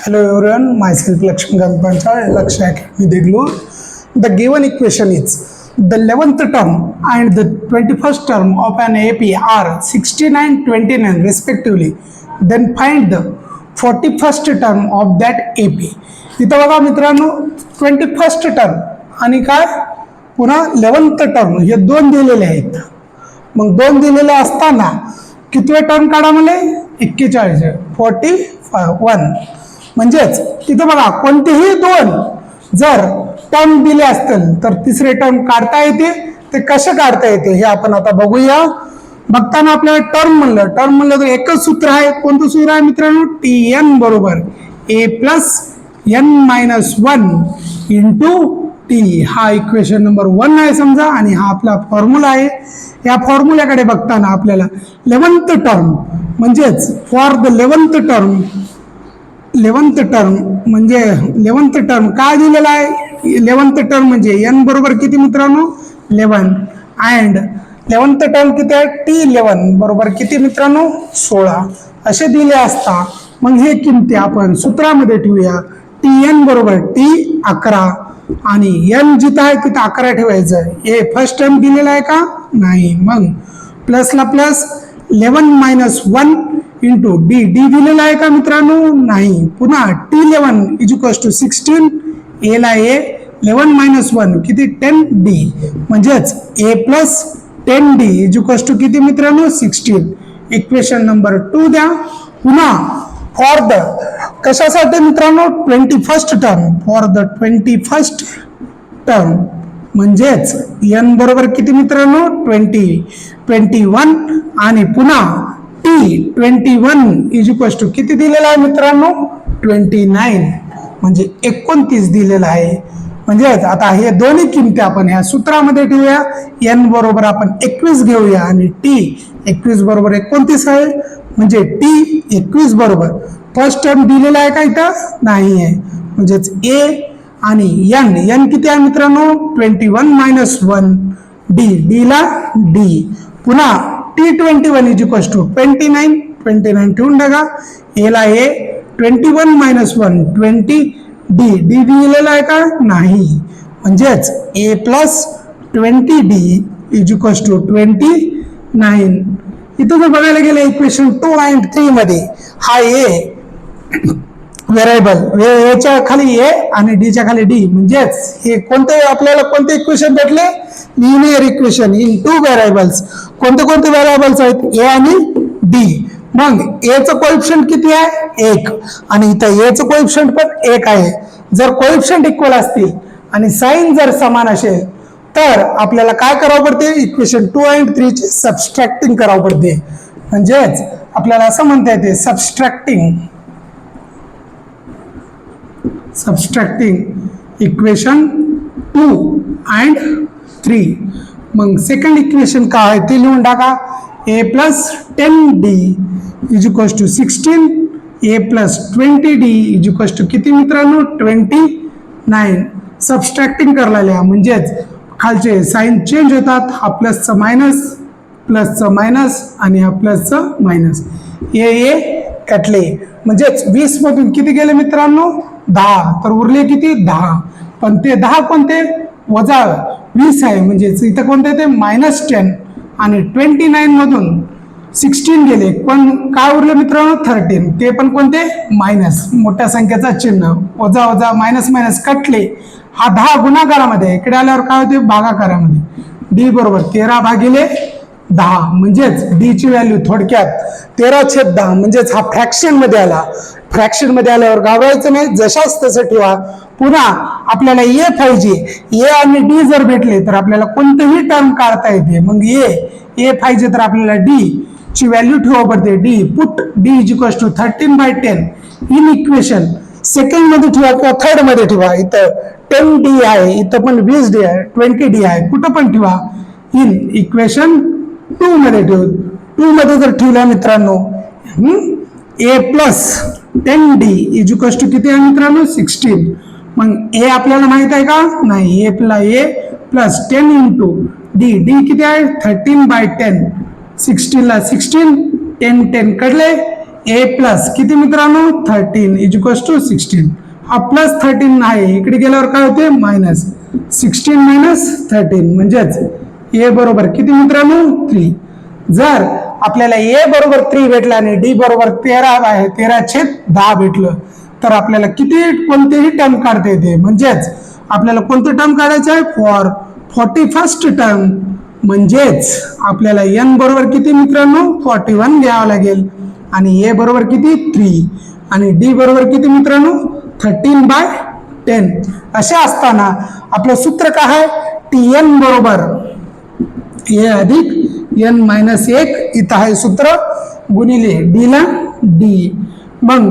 Hello everyone, myself Lakshmi Ganpancha, Lakshmi Academy Deglu. The given equation is the 11th term and the 21st term of an AP are 69, 29 respectively. Then find the 41st term of that AP. इथं बघा मित्रांनो 21st term आणि काय पुन्हा 11th term हे दोन दिलेले आहेत. मग दोन दिलेले असताना कितवे टर्म काढा मला 41 41 म्हणजेच तिथं बघा कोणतेही दोन जर टर्म दिले असतील तर तिसरे टर्म काढता येते. ते कसे काढता येते हे आपण आता बघूया. बघताना आपल्याला टर्म म्हणलं तर एकच सूत्र आहे. कोणतं सूत्र आहे मित्रांनो? Tn बरोबर a plus n minus 1 into T. हा इक्वेशन नंबर 1 आहे समजा आणि हा आपला फॉर्म्युला आहे. या फॉर्म्युल्याकडे बघताना आपल्याला 11th टर्म म्हणजेच फॉर द 11th टर्म म्हणजे 11th टर्म काय दिलेला आहे? 11th टर्म म्हणजे n बरोबर किती मित्रांनो 11 अँड 11th टर्म किती आहे? T11 बरोबर किती मित्रांनो 16 असे दिले असता मग हे किमती आपण सूत्रामध्ये ठेवूया. Tn बरोबर T11 आणि n जिथं आहे तिथं 11 ठेवायचं. हे फर्स्ट टर्म दिलेला आहे का? नाही. मग प्लसला plus 11 minus 1 into d. D दिलेला आहे का मित्रांनो? नाही. पुन्हा T11 इज इक्वल्स टू 16 ए ला ए 11 मायनस 1 किती 10 डी म्हणजेच a plus 10 d is equals to किती मित्रांनो 16. इक्वेशन नंबर 2 द्या. पुन्हा फॉर द कशासाठी मित्रांनो 21st term for the 21st term म्हणजेच n बरोबर किती मित्रांनो 21 आणि पुन्हा T21 इज इक्वल्स टू किती दिलेला आहे मित्रांनो 29 म्हणजे 29 दिलेला आहे. म्हणजे आता हे दोन्ही किमती आपण ह्या सूत्रामध्ये ठेवूया. n बरोबर आपण 21 घेऊया आणि T 21 बरोबर 29 आहे म्हणजे T 21 बरोबर फर्स्ट टर्म दिलेला आहे का इथं? नाही आहे. म्हणजेच a आणि n किती आहे मित्रांनो 21 मायनस 1 डी. डी ला डी. पुन्हा T21 इज इक्वल्स टू 29 ठेवून टाका. ए ला ए 21 मायनस 1 20 डी. डी दिलेला आहे का? नाही. म्हणजेच a plus 20 d is equals to 29. इथं जर बघायला गेलं इक्वेशन 2 आणि 3 मध्ये हा ए व्हेरिएबल याच्या खाली ए आणि डी च्या खाली डी म्हणजेच हे कोणते आपल्याला कोणते इक्वेशन भेटले? Linear equation in 2 variables. कोणते कोणते व्हेरिएबल्स आहेत? ए आणि डी. मग ए चं कोएफिशियंट किती आहे? 1 आणि इथं ए चं कोएफिशियंट पण 1 आहे. जर कोएफिशियंट इक्वल असतील आणि साइन जर समान असेल तर आपल्याला काय करावं पडते? इक्वेशन 2 आणि 3 चे सबस्ट्रॅक्टिंग करावं पडते. म्हणजेच आपल्याला असं म्हणता येते सबस्ट्रॅक्टिंग इक्वेशन 2 and 3. मग सेकंड इक्वेशन काय आहे ते लिहून टाका. A plus 10 d is equals to 16 a plus 20 d is equals to किती मित्रांनो 29. सबस्ट्रॅक्टिंग करायला म्हणजेच खालचे साइन चेंज होतात. हा प्लसचं मायनस आणि हा प्लसचं मायनस. ए कटले म्हणजेच 20 मधून किती गेले मित्रांनो 10 तर उरले किती 10. पण ते 10 कोणते वजा 20 आहे म्हणजेच इथं कोणते ते -10 आणि 29 मधून 16 गेले पण काय उरले मित्रांनो 13. ते पण कोणते मायनस मोठ्या संख्येचा चिन्ह वजा वजा मायनस कटले. हा 10 गुणाकारामध्ये इकडे आल्यावर काय होते भागाकारामध्ये. डी बरोबर 13 भागिले 10 म्हणजेच डी ची व्हॅल्यू थोडक्यात 13/10 म्हणजेच हा फ्रॅक्शन मध्ये आला. फ्रॅक्शन मध्ये आल्यावर घाबरायचं नाही, जशाच तसं ठेवा. पुन्हा आपल्याला ए पाहिजे. ए आणि डी जर भेटले तर आपल्याला कोणतेही टर्म काढता येते. मग ए पाहिजे तर आपल्याला डी ची व्हॅल्यू ठेवा पडते. D put D is equals to 13/10 in equation second मध्ये ठेवा किंवा थर्ड मध्ये ठेवा. इथं 10 डी आहे, इथं पण 20 डी आहे, 20 डी आहे, कुठं पण ठेवा. इन इक्वेशन 2 मध्ये ठेव. 2 मध्ये जर ठेवल्या मित्रांनो a plus 10 d is equals to किती आहे मित्रांनो 16. मग ए आपल्याला माहित आहे का? नाही. ए प्लस 10 इंटू डी. डी किती आहे 13/10. 16 ला 16 10 कडले ए प्लस किती मित्रांनो 13 इज इक्वल्स टू 16. हा प्लस 13 आहे, इकडे गेल्यावर काय होते मायनस 16 मायनस 13 म्हणजेच ए बरोबर किती मित्रांनो 3. जर आपल्याला ए बरोबर 3 भेटला आणि डी बरोबर 13/10 भेटलं तर आपल्याला किती कोणतेही टर्म काढता येते. म्हणजेच आपल्याला कोणतं टर्म काढायचं आहे फॉर 41st टर्म. म्हणजेच आपल्याला n बरोबर किती मित्रांनो 41 घ्यावं लागेल आणि a बरोबर किती 3 आणि d बरोबर किती मित्रांनो 13/10. असे असताना आपलं सूत्र काय आहे tn बरोबर a अधिक n मायनस 1 इथं आहे सूत्र गुणिले d ला d. मग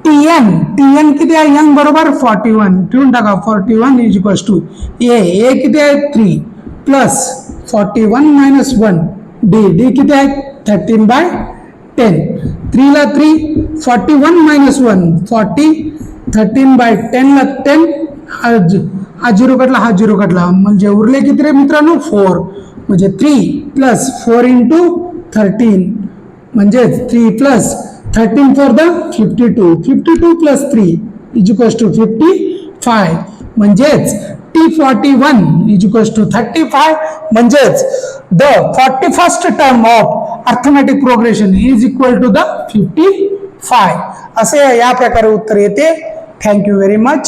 tn किती आहे n बरोबर 41 ठेवून टाका 41 इज इक्वल्स टू a किती आहे 3 प्लस 41 मायनस 1 d किती आहे 13/10. 3 ला 3 41 मायनस 1 40 13/10 ला 10 हा झिरो कटला म्हणजे उरले किती रे मित्रांनो 4 म्हणजे 3 प्लस 4 इंटू 13 म्हणजे 3 plus 13 for the 52 plus 3 is equals to 55 म्हणजेच T41 इज इक्वल्स टू 35 म्हणजेच the 41st term of arithmetic progression is equal to the 55. असे या प्रकारे उत्तर येते. Thank you very much.